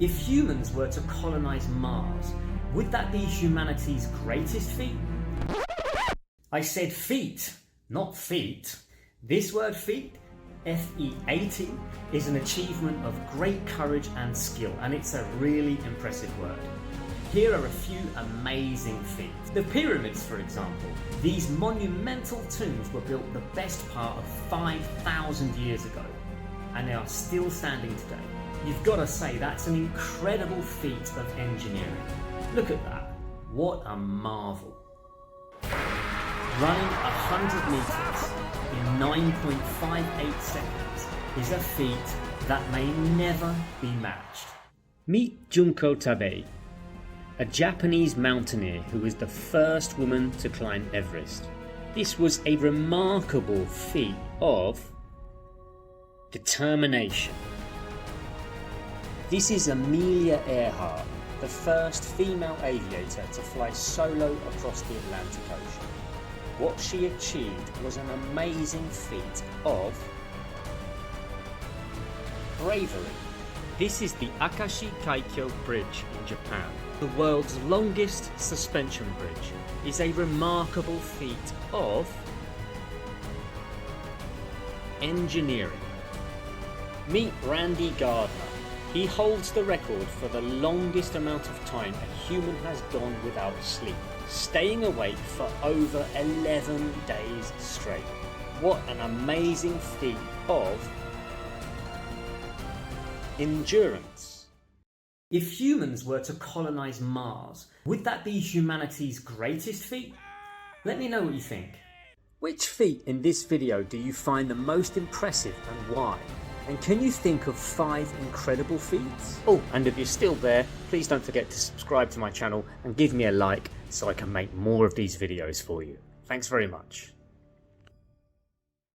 If humans were to colonize Mars, would that be humanity's greatest feat? I said feat, not feet. This word feat, F-E-A-T, is an achievement of great courage and skill, and it's a really impressive word. Here are a few amazing feats. The pyramids, for example. These monumental tombs were built the best part of 5,000 years ago, and they are still standing today. You've got to say that's an incredible feat of engineering. Look at that. What a marvel. Running 100 meters in 9.58 seconds is a feat that may never be matched. Meet Junko Tabei, a Japanese mountaineer who was the first woman to climb Everest. This was a remarkable feat of determination. This is Amelia Earhart, the first female aviator to fly solo across the Atlantic Ocean. What she achieved was an amazing feat of bravery. This is the Akashi Kaikyo Bridge in Japan. The world's longest suspension bridge is a remarkable feat of engineering. Meet Randy Gardner. He holds the record for the longest amount of time a human has gone without sleep, staying awake for over 11 days straight. What an amazing feat of endurance. If humans were to colonize Mars, would that be humanity's greatest feat? Let me know what you think. Which feat in this video do you find the most impressive and why? And can you think of 5 incredible feats? Oh, and if you're still there, please don't forget to subscribe to my channel and give me a like so I can make more of these videos for you. Thanks very much.